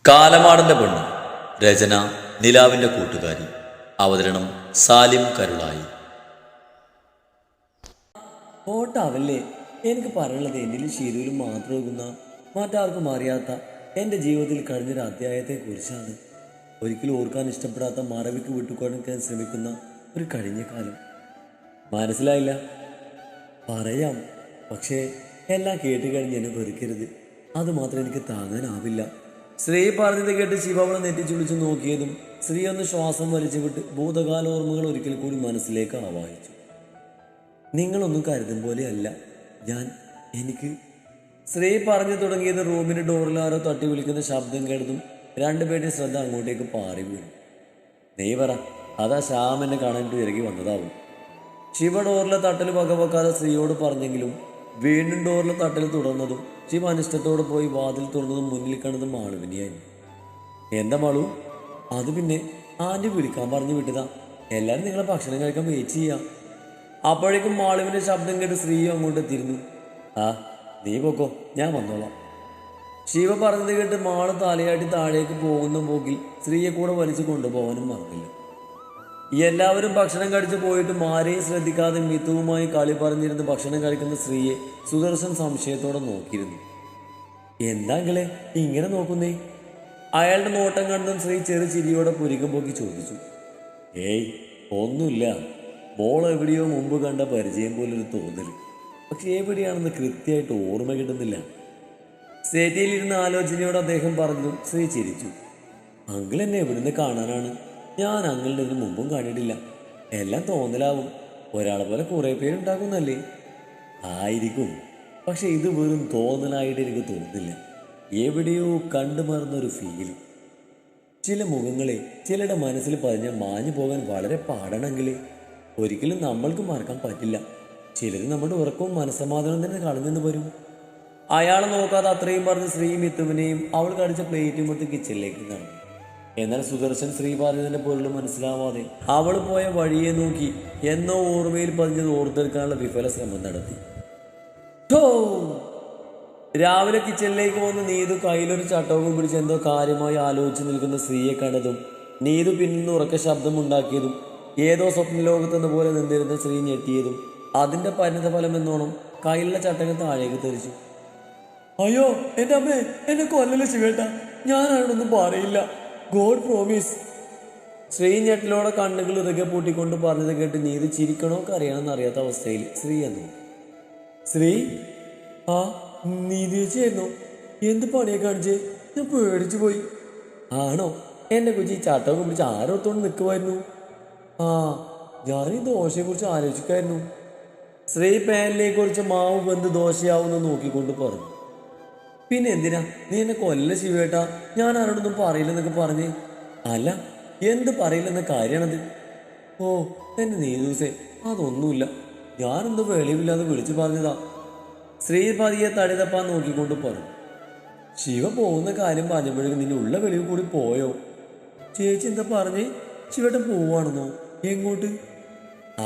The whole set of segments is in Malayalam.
കാലമാടന്റെ പെണ്ണ്. രചന നിലാവിന്റെ കൂട്ടുകാരി. അവതരണം സാലിം കരുളായി. ഓട്ടാവല്ലേ എനിക്ക് പറയാനുള്ളത് എന്നിലും ശീലയിലും മാത്രമാകുന്ന മറ്റാർക്കും അറിയാത്ത എൻ്റെ ജീവിതത്തിൽ കഴിഞ്ഞൊരു അധ്യായത്തെക്കുറിച്ചാണ്. ഒരിക്കലും ഓർക്കാൻ ഇഷ്ടപ്പെടാത്ത മറവിക്ക് വിട്ടുകൊടുക്കാൻ ശ്രമിക്കുന്ന ഒരു കഴിഞ്ഞ കാലം. മനസ്സിലായില്ല? പറയാം, പക്ഷേ എല്ലാം കേട്ട് കഴിഞ്ഞ് എന്നെ വെറുക്കരുത്. അതുമാത്രം എനിക്ക് താങ്ങാനാവില്ല. ശ്രീ പറഞ്ഞത് കേട്ട് ശിവ അവളെ നെറ്റിച്ചുളിച്ച് നോക്കിയതും ശ്രീ ഒന്ന് ശ്വാസം വലിച്ചു വിട്ട് ഭൂതകാല ഓർമ്മകൾ ഒരിക്കൽ കൂടി മനസ്സിലേക്ക് ആവാഹിച്ചു. നിങ്ങളൊന്നും കരുതും പോലെയല്ല എനിക്ക് ശ്രീ പറഞ്ഞു തുടങ്ങിയത് റൂമിന്റെ ഡോറിലാരോ തട്ടി വിളിക്കുന്ന ശബ്ദം കേട്ടതും രണ്ടുപേരുടെ ശ്രദ്ധ അങ്ങോട്ടേക്ക് പാറി വീണു. നീ പറ, അതാ ശ്യാം എന്നെ കാണാനിട്ട് ഇറങ്ങി വന്നതാവും. ശിവ ഡോറിലെ തട്ടൽ വകവെക്കാതെ സ്ത്രീയോട് പറഞ്ഞെങ്കിലും വീണ്ടും ഡോറിലെ തട്ടൽ തുടർന്നതും ശിവ അനിഷ്ടത്തോടെ പോയി വാതിൽ തുറന്നതും മുന്നിൽ കണ്ടതും മാളുവിനെയായിരുന്നു. എന്താ മാളു? അത് പിന്നെ ആൻറ്റി വിളിക്കാൻ പറഞ്ഞു വിട്ടതാ. എല്ലാവരും നിങ്ങളെ ഭക്ഷണം കഴിക്കാൻ വെയിറ്റ് ചെയ്യാം. അപ്പോഴേക്കും മാളുവിന്റെ ശബ്ദം കേട്ട് സ്ത്രീയും അങ്ങോട്ട് എത്തിയിരുന്നു. ആ, നീ പോക്കോ, ഞാൻ വന്നോളാം. ശിവ പറഞ്ഞത് കേട്ട് മാള് തലയാട്ടി താഴേക്ക് പോകുന്ന പോക്കിൽ സ്ത്രീയെ കൂടെ വലിച്ചു കൊണ്ടുപോകാനും മറന്നില്ല. എല്ലാവരും ഭക്ഷണം കഴിച്ചു പോയിട്ടും ആരെയും ശ്രദ്ധിക്കാതെ മിത്തുവുമായി കളി പറഞ്ഞിരുന്ന് ഭക്ഷണം കഴിക്കുന്ന സ്ത്രീയെ സുദർശൻ സംശയത്തോടെ നോക്കിയിരുന്നു. എന്താങ്ങളെ ഇങ്ങനെ നോക്കുന്നേ? അയാളുടെ നോട്ടം കണ്ടും സ്ത്രീ ചെറു ചിരിയോടെ പുരികം പോക്കി ചോദിച്ചു. ഏയ് ഒന്നുമില്ല, മോൾ എവിടെയോ മുമ്പ് കണ്ട പരിചയം പോലൊരു തോന്നൽ. പക്ഷെ എവിടെയാണെന്ന് കൃത്യമായിട്ട് ഓർമ്മ കിട്ടുന്നില്ല. സേറ്റയിലിരുന്ന ആലോചനയോട് അദ്ദേഹം പറഞ്ഞു. സ്ത്രീ ചിരിച്ചു. അങ്കിൾ എന്നെ എവിടുന്ന് കാണാനാണ്? ഞാൻ അങ്കിളിൻ്റെ ഇതിന് മുമ്പും കണ്ടിട്ടില്ല. എല്ലാം തോന്നലാവും. ഒരാളെ പോലെ കുറേ പേരുണ്ടാകുന്നല്ലേ? ആയിരിക്കും, പക്ഷെ ഇത് വെറും തോന്നലായിട്ട് എനിക്ക് തോന്നുന്നില്ല. എവിടെയോ കണ്ടു മറന്നൊരു ഫീൽ. ചില മുഖങ്ങളെ ചിലരുടെ മനസ്സിൽ പതിഞ്ഞാൽ മാഞ്ഞു പോകാൻ വളരെ പാടണമെങ്കിൽ ഒരിക്കലും നമ്മൾക്ക് മറക്കാൻ പറ്റില്ല. ചിലർ നമ്മുടെ ഉറക്കവും മനസ്സമാധാനം തന്നെ കളഞ്ഞെന്ന് വരും. അയാളെ നോക്കാതെ അത്രയും പറഞ്ഞ് ശ്രീ മിത്തുവിനെയും അവൾ കടിച്ച പ്ലേറ്റും എടുത്ത് കിച്ചണിലേക്ക് നടന്നു. എന്നാൽ സുദർശൻ ശ്രീ പറഞ്ഞതിന്റെ പൊരുൾ മനസ്സിലാവാതെ അവൾ പോയ വഴിയെ നോക്കി എന്നോ ഓർമ്മയിൽ പതിഞ്ഞത് ഓർത്തെടുക്കാനുള്ള വിഫല ശ്രമം നടത്തി. രാവിലെ കിച്ചണിലേക്ക് വന്ന് നീതു കയ്യിലൊരു ചട്ടവും പിടിച്ച് എന്തോ കാര്യമായി ആലോചിച്ച് നിൽക്കുന്ന സ്ത്രീയെ കണ്ടതും നീതു പിന്നിൽ ഉറക്ക ശബ്ദമുണ്ടാക്കിയതും ഏതോ സ്വപ്ന ലോകത്തെന്ന പോലെ നിന്നിരുന്ന സ്ത്രീ ഞെട്ടിയതും അതിന്റെ പരിണിത ഫലം എന്നോണം കയ്യിലുള്ള ചട്ടങ്ങൾ താഴേക്ക് തെറിച്ചു. അയ്യോ എൻ്റെ അമ്മേ, എന്നെ കൊല്ലല ശിവേട്ട, ഞാനാണൊന്നും പറയില്ല, ഗോഡ് പ്രോമിസ്. ശ്രീ ഞെട്ടിലോടെ കണ്ണുകൾ ഇറുകെ പൂട്ടിക്കൊണ്ട് പറഞ്ഞത് കേട്ട് നീതി ചിരിക്കണോ കറിയണമെന്ന് അറിയാത്ത അവസ്ഥയിൽ ശ്രീ എന്നു. ശ്രീ, ആ നീതി ചേച്ചിയായിരുന്നോ? എന്ത് പണിയെ കാണിച്ചേ? ഞാൻ പേടിച്ചു പോയി. ആണോ? എന്നെ കുറിച്ച് ഈ ചട്ടമൊക്കെ പിടിച്ച് ആരോത്തോണ്ട് നിൽക്കുമായിരുന്നു. ആ, ഞാൻ ഈ ദോശയെക്കുറിച്ച് ആലോചിക്കായിരുന്നു. ശ്രീ പാനിലേക്ക് കുറിച്ച് മാവ് വെന്ത് ദോശയാവുമെന്ന് നോക്കിക്കൊണ്ട് പറഞ്ഞു. പിന്നെ എന്തിനാ നീ എന്നെ കൊല്ല ശിവേട്ടാ, ഞാൻ ആരോടൊന്നും പറയില്ലെന്നൊക്കെ പറഞ്ഞേ? അല്ല, എന്ത് പറയില്ലെന്ന കാര്യമാണത്? ഓ എന്നെ നീ ദിവസേ, അതൊന്നുമില്ല, ഞാനെന്തോ വെളിവില്ലാതെ വിളിച്ചു പറഞ്ഞതാ. ശ്രീ പതിയെ തടിതപ്പാൻ നോക്കിക്കൊണ്ട് പറഞ്ഞു. ശിവ പോകുന്ന കാര്യം പറഞ്ഞപ്പോഴേക്കും നിന്റെ ഉള്ള വെളിവ് കൂടി പോയോ? ചേച്ചി എന്താ പറഞ്ഞേ? ശിവേട്ടൻ പോവാണെന്നോ? എങ്ങോട്ട്?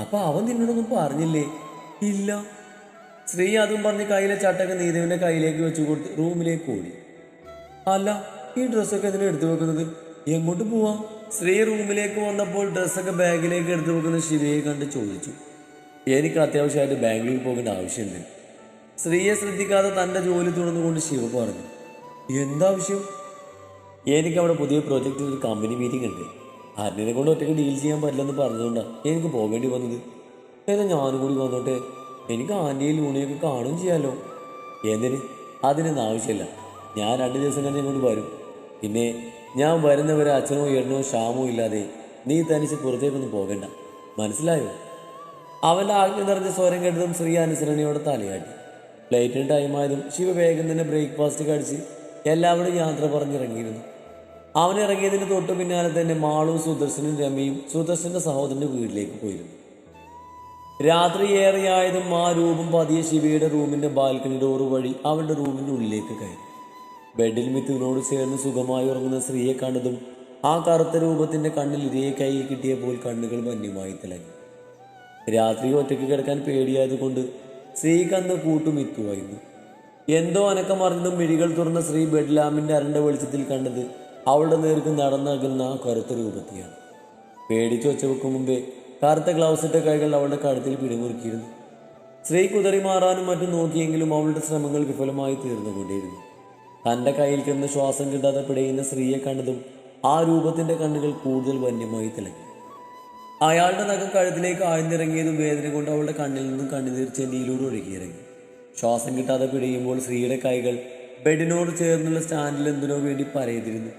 അപ്പൊ അവൻ നിന്നോടൊന്നും പറഞ്ഞില്ലേ? ഇല്ല. ശ്രീ അതും പറഞ്ഞ് കയ്യിലെ ചട്ടൊക്കെ നീതുവിന്റെ കയ്യിലേക്ക് വെച്ചു കൊടുത്ത് റൂമിലേക്ക് ഓടി. അല്ല, ഈ ഡ്രസ്സൊക്കെ എന്തിനാ എടുത്തു വെക്കുന്നത്? എങ്ങോട്ട് പോവാം? ശ്രീ റൂമിലേക്ക് വന്നപ്പോൾ ഡ്രസ്സൊക്കെ ബാഗിലേക്ക് എടുത്തു വെക്കുന്ന ശിവയെ കണ്ട് ചോദിച്ചു. എനിക്ക് അത്യാവശ്യമായിട്ട് ബാംഗ്ലൂരിൽ പോകേണ്ട ആവശ്യമുണ്ട്. ശ്രീയെ ശ്രദ്ധിക്കാതെ തൻ്റെ ജോലി തുടർന്നുകൊണ്ട് ശിവ പറഞ്ഞു. എന്താവശ്യം? എനിക്കവിടെ പുതിയ പ്രോജക്റ്റിൽ ഒരു കമ്പനി മീറ്റിംഗ് ഉണ്ട്. ആരിനെ കൊണ്ട് ഒറ്റയ്ക്ക് ഡീൽ ചെയ്യാൻ പറ്റില്ലെന്ന് പറഞ്ഞതുകൊണ്ടാണ് എനിക്ക് പോകേണ്ടി വന്നത്. എന്നാൽ ഞാനും കൂടി വന്നോട്ടെ, എനിക്ക് ആൻറ്റിയും ലൂണിയൊക്കെ കാണുകയും ചെയ്യാമല്ലോ. എന്തിന്? അതിനൊന്നും ആവശ്യമില്ല, ഞാൻ 2 ദിവസം കഴിഞ്ഞ് ഇങ്ങോട്ട് വരും. പിന്നെ ഞാൻ വരുന്നവരെ അച്ഛനോ ഏട്ടനോ ക്ഷാമോ ഇല്ലാതെ നീ തനിച്ച് പുറത്തേക്കൊന്നും പോകണ്ട, മനസ്സിലായോ? അവൻ്റെ ആജ്ഞ നിറഞ്ഞ സ്വരം കേട്ടതും ശ്രീ അനുസരണയോടെ തലയാട്ടി. ഫ്ലൈറ്റിന് ടൈമായതും ശിവ വേഗം തന്നെ ബ്രേക്ക്ഫാസ്റ്റ് കഴിച്ച് എല്ലാവരും യാത്ര പറഞ്ഞിറങ്ങിയിരുന്നു. അവൻ ഇറങ്ങിയതിന് തൊട്ട് പിന്നാലെ തന്നെ മാളും സുദർശനും രമയും സുദർശൻ്റെ സഹോദരൻ്റെ വീട്ടിലേക്ക് പോയിരുന്നു. രാത്രി ഏറെയായതും ആ രൂപം പതിയെ ശിവയുടെ റൂമിന്റെ ബാൽക്കണി ഡോറ് വഴി അവളുടെ റൂമിന്റെ ഉള്ളിലേക്ക് കയറി. ബെഡിൽ മിത്തുവിനോട് ചേർന്ന് സുഖമായി ഉറങ്ങുന്ന സ്ത്രീയെ കണ്ടതും ആ കറുത്ത രൂപത്തിന്റെ കണ്ണിൽ ഇരയെ കയ്യിൽ കിട്ടിയപ്പോൾ കണ്ണുകൾ വന്യമായി തിളങ്ങി. രാത്രി ഒറ്റയ്ക്ക് കിടക്കാൻ പേടിയായതുകൊണ്ട് സ്ത്രീക്ക് അന്ന് കൂട്ടുമിത്തുവായിരുന്നു. എന്തോ അനക്കമറിഞ്ഞതും മിഴികൾ തുറന്ന സ്ത്രീ ബെഡ് ലാമ്പിന്റെ അരണ്ട വെളിച്ചത്തിൽ കണ്ടത് അവളുടെ നേർക്ക് നടന്നകലുന്ന ആ കറുത്ത രൂപത്തെയാണ്. പേടിച്ചു ഒച്ച വെക്കും മുമ്പേ കറുത്ത ഗ്ലൗസ് ഇട്ട കൈകൾ അവളുടെ കഴുത്തിൽ പിടിമുറുക്കിയിരുന്നു. സ്ത്രീ കുതറി മാറാനും മറ്റും നോക്കിയെങ്കിലും അവളുടെ ശ്രമങ്ങൾ വിഫലമായി തീർന്നുകൊണ്ടേയിരുന്നു. തൻ്റെ കയ്യിൽ കിടന്ന് ശ്വാസം കിട്ടാതെ പിടയുന്ന സ്ത്രീയെ കണ്ടതും ആ രൂപത്തിൻ്റെ കണ്ണുകൾ കൂടുതൽ വന്യമായി തിളങ്ങി. അയാളുടെ നഖം കഴുത്തിലേക്ക് ആഴ്ന്നിറങ്ങിയതും വേദന കൊണ്ട് അവളുടെ കണ്ണിൽ നിന്നും കണ്ണുനീർ ചെന്നിയിലൂടെ ഒഴുകിയിറങ്ങി. ശ്വാസം കിട്ടാതെ പിടയുമ്പോൾ സ്ത്രീയുടെ കൈകൾ ബെഡിനോട് ചേർന്നുള്ള സ്റ്റാൻഡിൽ എന്തിനോ വേണ്ടി പരയതിരുന്നു.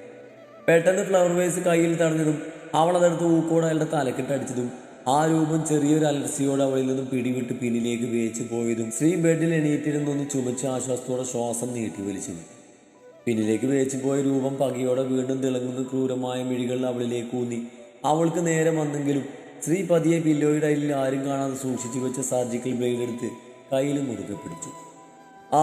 പെട്ടെന്ന് ഫ്ലവർ വേസ് കയ്യിൽ തടഞ്ഞതും അവൾ അതെടുത്ത് ഊക്കോട് അയാളുടെ തലക്കിട്ടടിച്ചതും ആ രൂപം ചെറിയൊരു അലർച്ചയോടെ അവളിൽ നിന്നും പിടിവിട്ട് പിന്നിലേക്ക് വേച്ചു പോയതും സ്ത്രീ ബെഡിൽ എണീറ്റിരുന്നൊന്ന് ചുമച്ച് ആശ്വാസത്തോടെ ശ്വാസം നീട്ടി വലിച്ചു. പിന്നിലേക്ക് വേച്ചു പോയ രൂപം പകയോടെ വീണ്ടും തിളങ്ങുന്ന ക്രൂരമായ മിഴികൾ അവളിലേക്ക് ഊന്നി അവൾക്ക് നേരെ വന്നെങ്കിലും സ്ത്രീ പതിയെ പില്ലോയുടെ അരിൽ ആരും കാണാതെ സൂക്ഷിച്ചു വെച്ച സർജിക്കൽ ബ്ലേഡ് എടുത്ത് കയ്യിൽ മുറുകെ പിടിച്ചു.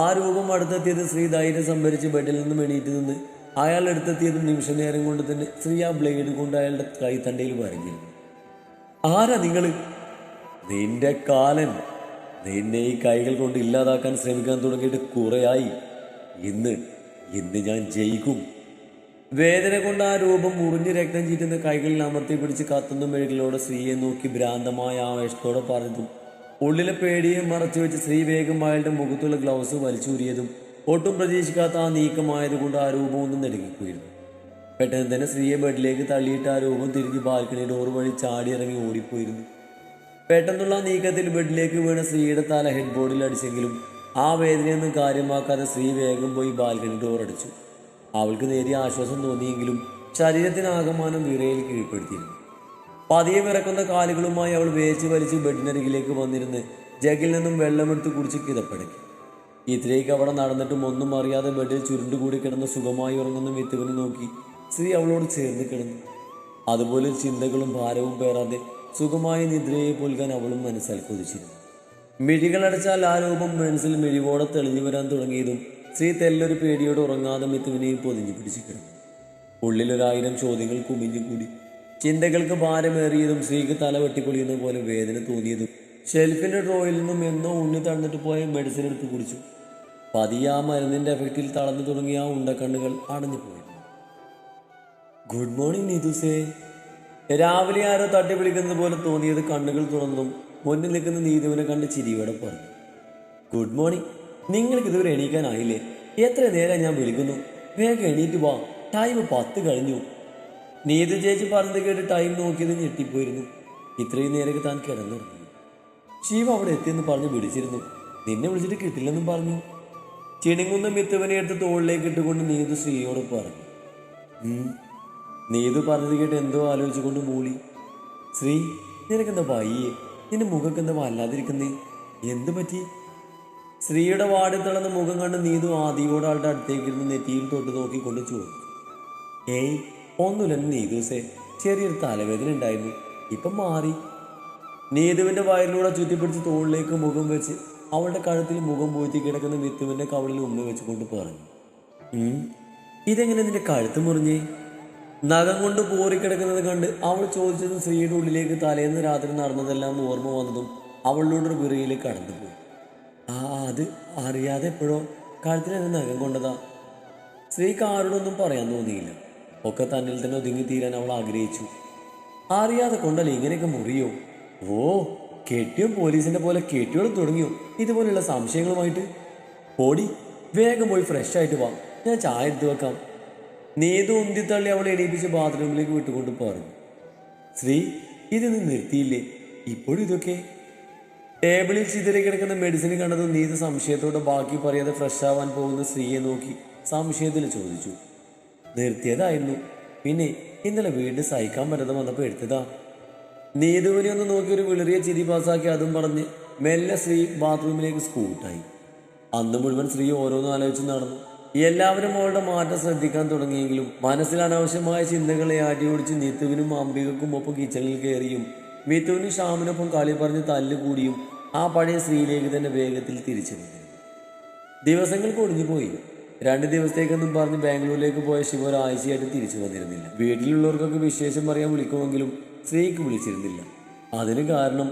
ആ രൂപം അടുത്തെത്തിയത് സ്ത്രീ ധൈര്യം സംഭരിച്ച് ബെഡിൽ നിന്നും എണീറ്റ് നിന്ന് അയാൾ അടുത്തെത്തിയതും നിമിഷ നേരം കൊണ്ട് തന്നെ സ്ത്രീ ആ ബ്ലേഡ് കൊണ്ട് അയാളുടെ കൈത്തണ്ടയിൽ വരഞ്ഞിരുന്നു. ആരാ നിങ്ങൾ? നിന്റെ കാലൻ. നിന്നെ ഈ കൈകൾ കൊണ്ട് ഇല്ലാതാക്കാൻ ശ്രമിക്കാൻ തുടങ്ങിയിട്ട് കുറെയായി. ഇന്ന് ഞാൻ ജയിക്കും. വേദന കൊണ്ട് ആ രൂപം മുറിഞ്ഞ് രക്തം ചീറ്റുന്ന കൈകളിൽ അമർത്തി പിടിച്ച് കത്തുന്ന മെഴുകിലോടെ സ്ത്രീയെ നോക്കി ഭ്രാന്തമായ ആവേശത്തോടെ പറഞ്ഞതും ഉള്ളിലെ പേടിയെ മറച്ചു വെച്ച് സ്ത്രീ വേഗം അയാളുടെ മുഖത്തുള്ള ഗ്ലൗസ് വലിച്ചൂരിയതും ഒട്ടും പ്രതീക്ഷിക്കാത്ത ആ നീക്കമായതുകൊണ്ട് ആ രൂപം ഒന്നും നെടുങ്ങിപ്പോയിരുന്നു. പെട്ടെന്ന് തന്നെ സ്ത്രീയെ ബെഡിലേക്ക് തള്ളിയിട്ട് ആ രൂപം തിരിഞ്ഞ് ബാൽക്കണി ഡോർ വഴി ചാടിയിറങ്ങി ഓടിപ്പോയിരുന്നു. പെട്ടെന്നുള്ള നീക്കത്തിൽ ബെഡിലേക്ക് വീണ സ്ത്രീയുടെ തല ഹെഡ് ബോർഡിൽ അടിച്ചെങ്കിലും ആ വേദനയൊന്നും കാര്യമാക്കാതെ സ്ത്രീ വേഗം പോയി ബാൽക്കണി ഡോർ അടിച്ചു. അവൾക്ക് നേരിയ ആശ്വാസം തോന്നിയെങ്കിലും ശരീരത്തിനാകമാനം വിറയിൽ കീഴ്പ്പെടുത്തിയിരുന്നു. പതിയെ വിറക്കുന്ന കാലുകളുമായി അവൾ വേച്ച് വലിച്ച് ബെഡിനരികിലേക്ക് വന്നിരുന്ന് ജഗിൽ നിന്നും വെള്ളമെടുത്ത് കുടിച്ച് കിതപ്പടക്കി. ഇത്രയ്ക്ക് അവിടെ നടന്നിട്ടും ഒന്നും അറിയാതെ ബെഡിൽ ചുരുണ്ടുകൂടി കിടന്ന് സുഖമായി ഉറങ്ങുന്ന മിത്തുവിനെ നോക്കി സ്ത്രീ അവളോട് ചേർന്ന് കിടന്നു. അതുപോലെ ചിന്തകളും ഭാരവും പേറാതെ സുഖമായ നിദ്രയെ പുൽകാൻ അവളും മനസ്സിൽ കൊതിച്ചിരുന്നു. മിഴികളടച്ചാൽ ആ രൂപം മനസ്സിൽ മിഴിവോടെ തെളിഞ്ഞു വരാൻ തുടങ്ങിയതും സ്ത്രീ തെല്ലൊരു പേടിയോടെ ഉറങ്ങാതെ മിത്തുവിനെയും പൊതിഞ്ഞു പിടിച്ചു കിടന്നു. ഉള്ളിലൊരായിരം ചോദ്യങ്ങൾ കുമിഞ്ഞുകൂടി. ചിന്തകൾക്ക് ഭാരമേറിയതും സ്ത്രീക്ക് തല വെട്ടിപ്പൊളിയുന്ന പോലെ വേദന തോന്നിയതും ഷെൽഫിന്റെ ഡ്രോയിൽ നിന്നും എന്നോ ഉണ്ണി തന്നിട്ട് പോയ മെഡിസിൻ എടുത്ത് കുടിച്ചു. പതിയെ ആ മരുന്നിന്റെ എഫക്റ്റിൽ തളർന്നു തുടങ്ങിയ ആ ഉണ്ടക്കണ്ണുകൾ അടഞ്ഞു പോയിരുന്നു. ഗുഡ് മോർണിംഗ് നീതുസേ. രാവിലെ ആരോ തട്ടി വിളിക്കുന്നത് പോലെ തോന്നിയത് കണ്ണുകൾ തുറന്നും മുന്നിൽ നിൽക്കുന്ന നീതുവിനെ കണ്ട് ചിരിയോടെ പറഞ്ഞു. Good morning. നിങ്ങൾക്ക് ഇതുവരെ എണീക്കാനായില്ലേ? എത്ര നേരം ഞാൻ വിളിക്കുന്നു. വേഗം എണീറ്റ് വാ, ടൈം 10 കഴിഞ്ഞു. നീതു ചേച്ചി പറഞ്ഞത് കേട്ട് ടൈം നോക്കിയത് ഞെട്ടിപ്പോയിരുന്നു. ഇത്രയും നേരമൊക്കെ താൻ കിടന്നുറങ്ങി. ശിവ അവിടെ എത്തിയെന്ന് പറഞ്ഞ് വിളിച്ചിരുന്നു. നിന്നെ വിളിച്ചിട്ട് കിട്ടില്ലെന്നും പറഞ്ഞു. ചിണുങ്ങുന്ന മിത്തുവനെ എടുത്ത് തോളിലേക്ക് ഇട്ടുകൊണ്ട് നീതു ശ്രീയോട് പറഞ്ഞു. നീതു പറഞ്ഞത് കേട്ട് എന്തോ ആലോചിച്ചുകൊണ്ട് മൂളി. ശ്രീ, നിനക്കെന്താ വയ്യേ? നിന്റെ മുഖക്ക് എന്താ വല്ലാതിരിക്കുന്നേ? എന്തു പറ്റി? ശ്രീയുടെ വാടിൽ തിളന്ന മുഖം കണ്ട് നീതു ആദിയോട് ആളുടെ അടുത്തേക്കിരുന്ന് നെറ്റിയിൽ തൊട്ട് നോക്കിക്കൊണ്ട് ചോദിച്ചു. ഏയ് ഒന്നുമില്ല നീതുസേ, ചെറിയൊരു തലവേദന ഉണ്ടായിരുന്നു, ഇപ്പം മാറി. നീതുവിന്റെ വയറിലൂടെ ചുറ്റിപ്പിടിച്ച് തോളിലേക്ക് മുഖം വെച്ച് അവളുടെ കഴുത്തിൽ മുഖം പൂഴ്ത്തി കിടക്കുന്ന മിത്തുവിന്റെ കവളിൽ ഉമ്മ വെച്ചുകൊണ്ട് പറഞ്ഞു. ഇതെങ്ങനെ നിന്റെ കഴുത്ത് മുറിഞ്ഞേ? നഖം കൊണ്ട് പോറിക്കിടക്കുന്നത് കണ്ട് അവൾ ചോദിച്ചതും സ്ത്രീയുടെ ഉള്ളിലേക്ക് തലേന്ന് രാത്രി നടന്നതെല്ലാം ഓർമ്മ വന്നതും അവളുടെ വിറയിലേക്ക് കടന്നുപോയി. അത് അറിയാതെ എപ്പോഴോ കഴുത്തിനെന്നെ നഖം കൊണ്ടതാ. സ്ത്രീക്ക് ആരോടൊന്നും പറയാൻ തോന്നിയില്ല. ഒക്കെ തന്നിൽ തന്നെ ഒതുങ്ങി തീരാൻ അവൾ ആഗ്രഹിച്ചു. അറിയാതെ കൊണ്ടല്ലേ ഇങ്ങനെയൊക്കെ മുറിയോ? ഓ, കെട്ടിയോ പോലീസിന്റെ പോലെ കെട്ടിയോളം തുടങ്ങിയോ ഇതുപോലെയുള്ള സംശയങ്ങളുമായിട്ട്? ഓടി വേഗം പോയി ഫ്രഷ് ആയിട്ട് വാ, ഞാൻ ചായ എടുത്തു വെക്കാം. നീതു ഉന്തിത്തള്ളി അവളെ എണീപ്പിച്ച് ബാത്റൂമിലേക്ക് വിട്ടുകൊണ്ട് പറഞ്ഞു. ശ്രീ, ഇത് നീ നിർത്തിയില്ലേ? ഇപ്പോഴും ഇതൊക്കെ? ടേബിളിൽ ചിതറി കിടക്കുന്ന മെഡിസിൻ കണ്ടതും നീതു സംശയത്തോടെ ബാക്കി പറയാതെ ഫ്രഷ് ആവാൻ പോകുന്ന സ്ത്രീയെ നോക്കി സംശയത്തിൽ ചോദിച്ചു. നിർത്തിയതായിരുന്നു, പിന്നെ ഇന്നലെ വീണ്ടും സഹിക്കാൻ പറ്റാതെ വന്നപ്പോൾ എടുത്തതാ. നീതുവിനെ ഒന്ന് നോക്കി ഒരു വിളറിയ ചിരി പാസാക്കി അതും പറഞ്ഞ് മെല്ലെ സ്ത്രീ ബാത്റൂമിലേക്ക് സ്കൂട്ടായി. അന്ന് മുഴുവൻ സ്ത്രീ ഓരോന്നും ആലോചിച്ച് നടന്നു. എല്ലാവരും അവളുടെ മാറ്റം ശ്രദ്ധിക്കാൻ തുടങ്ങിയെങ്കിലും മനസ്സിൽ അനാവശ്യമായ ചിന്തകളെ ആട്ടിയോടിച്ച് നിത്തുവിനും അംബികക്കും ഒപ്പം കിച്ചണിൽ കയറിയും മിത്തുവിനും ഷാമിനൊപ്പം കളി പറഞ്ഞ് തല്ലുകൂടിയും ആ പഴയ സ്ത്രീയിലേക്ക് തന്നെ വേഗത്തിൽ തിരിച്ചു വന്നു. ദിവസങ്ങൾ കൊടിഞ്ഞുപോയി. 2 ദിവസത്തേക്കൊന്നും പറഞ്ഞ് ബാംഗ്ലൂരിലേക്ക് പോയ ശിവ ഒരാഴ്ചയായിട്ട് തിരിച്ചു വന്നിരുന്നില്ല. വീട്ടിലുള്ളവർക്കൊക്കെ വിശേഷം പറയാൻ വിളിക്കുമെങ്കിലും സ്ത്രീക്ക് വിളിച്ചിരുന്നില്ല. അതിന് കാരണം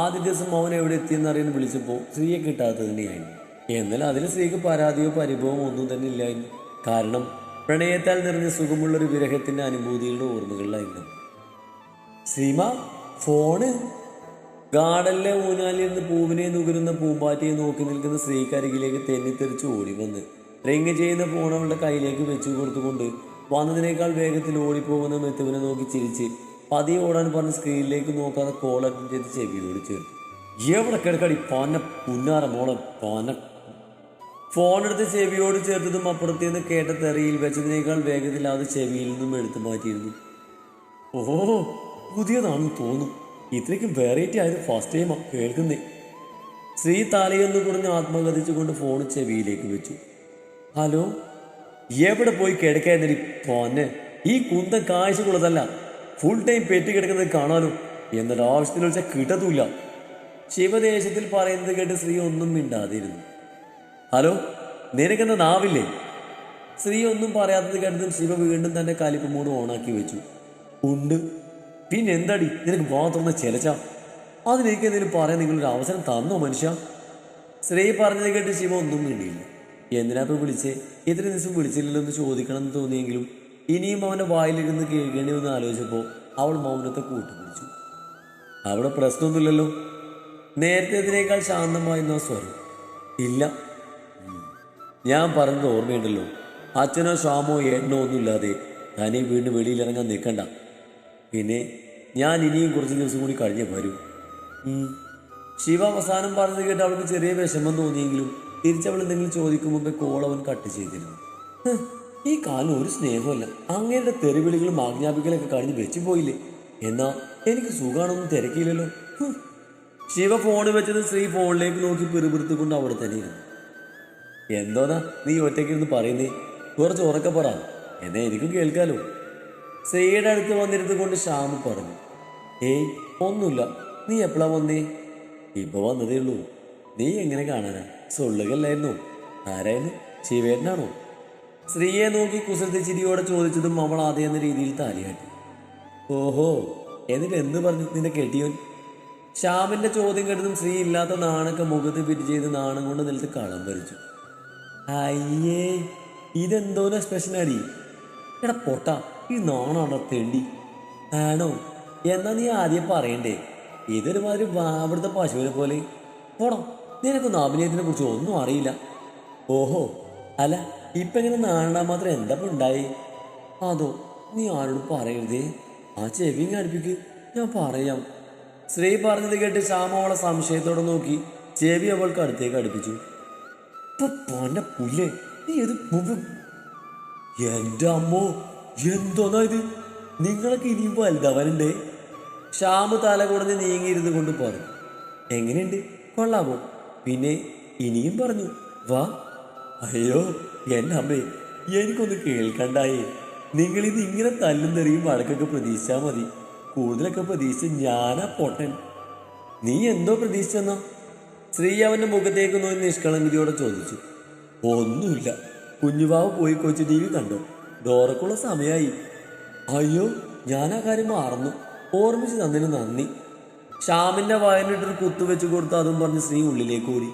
ആദ്യ ദിവസം അവൻ എവിടെ എത്തിയെന്നറിയാൻ വിളിച്ചപ്പോൾ സ്ത്രീയെ കിട്ടാത്തത് തന്നെയായിരുന്നു. എന്നാൽ അതിൽ സ്ത്രീക്ക് പരാതിയോ പരിഭവമോ ഒന്നും തന്നെ ഇല്ലായിരുന്നു. കാരണം പ്രണയത്താൽ നിറഞ്ഞ സുഖമുള്ളൊരു വിരഹത്തിന്റെ അനുഭൂതിയുടെ ഓർമ്മകളിലായിരുന്നു. സീമ ഫോണ്. ഗാർഡനിലെ ഊഞ്ഞാലിരുന്ന് പൂവിനെ നുകരുന്ന പൂമ്പാറ്റയെ നോക്കി നിൽക്കുന്ന സ്ത്രീക്കരികിലേക്ക് തെന്നിത്തെറിച്ച് ഓടി വന്ന് റിങ് ചെയ്യുന്ന ഫോൺ അവളുടെ കയ്യിലേക്ക് വെച്ചു കൊടുത്തുകൊണ്ട് വന്നതിനേക്കാൾ വേഗത്തിൽ ഓടിപ്പോകുന്ന മെത്തുവിനെ നോക്കി ചിരിച്ച് പതിയെ ഓടാൻ പറഞ്ഞ് സ്ക്രീനിലേക്ക് നോക്കാതെ കോൾ അറ്റൻഡ് ചെയ്ത് ചെവിയോട് ചേർത്തു. എവിടെ കിടക്കടി പാന പുന്നാറ മോളെ പാന. ഫോണെടുത്ത് ചെവിയോട് ചേർത്തതും അപ്പുറത്തേന്ന് കേട്ട തെറിയിൽ വെച്ചതിനേക്കാൾ വേഗത്തിൽ അത് ചെവിയിൽ നിന്നും എടുത്തു മാറ്റിയിരുന്നു. ഓഹോ, പുതിയതാണെന്ന് തോന്നും. ഇത്രയ്ക്കും വെറൈറ്റി ആയത് ഫസ്റ്റ് ടൈമാ കേൾക്കുന്നേ. ശ്രീ തലയൊന്നു കുറഞ്ഞ് ആത്മകഥിച്ചുകൊണ്ട് ഫോൺ ചെവിയിലേക്ക് വെച്ചു. ഹലോ, എവിടെ പോയി കിടക്കായിരുന്നടി പോന്നെ? ഈ കുന്തം കാഴ്ചക്കുള്ളതല്ല, ഫുൾ ടൈം പെറ്റി കിടക്കുന്നത് കാണാലോ. എന്നൊരു ആവശ്യത്തിൽ വെച്ചാൽ കിട്ടത്തുമില്ല. ശിവദേശത്തിൽ പറയുന്നത് കേട്ട് ശ്രീ ഒന്നും മിണ്ടാതിരുന്നു. ഹലോ, നിനക്കെന്താ നാവില്ലേ? ശ്രീ ഒന്നും പറയാത്തത് കേട്ടതും ശിവ വീണ്ടും തന്റെ കലിപ്പ് മൂട് ഓണാക്കി വെച്ചു. ഉണ്ട്. പിന്നെ എന്താടി നിനക്ക് മാത്രം ചെലച്ചാ? അതിലേക്ക് എന്തെങ്കിലും പറയാൻ നിങ്ങളൊരു അവസരം തന്നോ മനുഷ്യ? ശ്രീ പറഞ്ഞത് കേട്ട് ശിവ ഒന്നും മിണ്ടിയില്ല. എന്തിനാ ഇപ്പൊ വിളിച്ചേ? ഇത്ര ദിവസം വിളിച്ചില്ലല്ലോ എന്ന് ചോദിക്കണം എന്ന് തോന്നിയെങ്കിലും ഇനിയും അവന്റെ വായിലിരുന്ന് കേൾക്കേണ്ടി ഒന്ന് ആലോചിച്ചപ്പോൾ അവൾ മൗനത്തെ കൂട്ടുപിടിച്ചു. അവിടെ പ്രശ്നമൊന്നുമില്ലല്ലോ. നേരത്തേതിനേക്കാൾ ശാന്തമായിരുന്നു ആ സ്വരം. ഇല്ല, ഞാൻ പറഞ്ഞത് ഓർമ്മയുണ്ടല്ലോ. അച്ഛനോ ഷാമോ ഏട്ടനോ ഒന്നുമില്ലാതെ ഞാനീ വീണ്ടും വെളിയിലിറങ്ങാൻ നിൽക്കണ്ട. പിന്നെ ഞാൻ ഇനിയും കുറച്ച് ദിവസം കൂടി കഴിഞ്ഞേ വരൂ. ശിവ അവസാനം പറഞ്ഞത് കേട്ട് അവൾക്ക് ചെറിയ വിഷമം തോന്നിയെങ്കിലും തിരിച്ചവൾ എന്തെങ്കിലും ചോദിക്കും മുമ്പേ കോൾ അവൻ കട്ട് ചെയ്തിരുന്നു. ഈ കാലം ഒരു സ്നേഹമല്ല. അങ്ങയുടെ തെറിവിളികളും ആജ്ഞാപിക്കലൊക്കെ കഴിഞ്ഞ് വെച്ചു പോയില്ലേ? എന്നാ എനിക്ക് സുഖാണൊന്നും തിരക്കിയില്ലല്ലോ. ശിവ ഫോണ് വെച്ചത് ശ്രീ ഫോണിലേക്ക് നോക്കി പിറുപിറുത്തുകൊണ്ട് അവിടെ തന്നെ ഇരുന്നു. എന്തോന്നാ നീ ഒറ്റയ്ക്കിരുന്ന് പറയുന്നേ? കുറച്ച് ഉറക്കെ പറ, എന്നാ എനിക്കും കേൾക്കാലോ. ശ്രീയുടെ അടുത്ത് വന്നിരുന്നു കൊണ്ട് ശ്യാമ് പറഞ്ഞു. ഏയ് ഒന്നുമില്ല. നീ എപ്പോഴാ വന്നേ? ഇപ്പൊ വന്നതേ ഉള്ളൂ. നീ എങ്ങനെ കാണാനാ? സൊള്ളുകല്ലായിരുന്നോ? ആരായിരുന്നു? ശിവേട്ടനാണോ? ശ്രീയെ നോക്കി കുസൃതി ചിരിയോടെ ചോദിച്ചതും അവൾ ആദ്യം എന്ന രീതിയിൽ താലിയാട്ടി. ഓഹോ, എന്നിട്ട് എന്ത് പറഞ്ഞു നിന്റെ കെട്ടിയോൻ? ശ്യാമിന്റെ ചോദ്യം കേട്ടതും ശ്രീ ഇല്ലാത്ത നാണൊക്കെ മുഖത്ത് പിറ്റ് ചെയ്ത് നാണം കൊണ്ട് നിലത്ത് കളം വരച്ചു. അയ്യേ, ഇതെന്തോന്നാ സ്പെഷ്യൽ അടി? എടാ പൊട്ട, ഈ നാണാണോ തെണ്ടി? ആണോ? എന്നാ നീ ആദ്യം പറയണ്ടേ? ഇതൊരുമാതിരി അവിടുത്തെ പശുവിനെ പോലെ. പോടോ, നിനക്കൊന്നും അഭിനയത്തിനെ കുറിച്ച് ഒന്നും അറിയില്ല. ഓഹോ, അല്ല ഇപ്പൊ ഇങ്ങനെ നാണാൻ മാത്രം എന്താ ഉണ്ടായി? അതോ, നീ ആരോടും പറയരുതേ. ആ ചെവി അടുപ്പിക്ക്, ഞാൻ പറയാം. ശ്രീ പറഞ്ഞത് കേട്ട് ശ്യാമ അവളെ സംശയത്തോടെ നോക്കി ചെവി അവൾക്ക് അടുത്തേക്ക് അടുപ്പിച്ചു. പോന്റെ പുല്ലേ, നീ ഇത് മുമ്പ്. എന്റെ അമ്മോ, എന്തോന്നാ ഇത്? നിങ്ങളൊക്കെ ഇനിയും വലുതാവാനുണ്ടേ. ശ്യാമ് തല കുടഞ്ഞ് നീങ്ങിയിരുന്ന് കൊണ്ട് പറഞ്ഞു. എങ്ങനെയുണ്ട്? കൊള്ളാമോ? പിന്നെ ഇനിയും പറഞ്ഞു. വാ. അയ്യോ എന്റെ അമ്മേ, എനിക്കൊന്ന് കേൾക്കണ്ടായേ. നിങ്ങളിത് ഇങ്ങനെ തല്ലും തെറിയും വഴക്കൊക്കെ പ്രതീക്ഷിച്ചാൽ മതി. കൂടുതലൊക്കെ പ്രതീക്ഷിച്ച് ഞാനാ പൊട്ടൻ. നീ എന്തോ പ്രതീക്ഷിച്ചെന്നാ? ശ്രീ അവന്റെ മുഖത്തേക്ക് നോക്കി നിഷ്കളങ്കതയോടെ ചോദിച്ചു. ഒന്നുമില്ല. കുഞ്ഞുവാവ് പോയി കൊച്ചു ടി വി കണ്ടോ? ഡോറക്കുള്ള സമയമായി. അയ്യോ, ഞാൻ ആ കാര്യം മറന്നു. ഓർമ്മിച്ച് തന്നതിന് നന്ദി. ശ്യാമിന്റെ വയലിട്ടൊരു കുത്തു വെച്ച് കൊടുത്ത് അതും പറഞ്ഞ് ശ്രീ ഉള്ളിലേക്ക് ഓടി.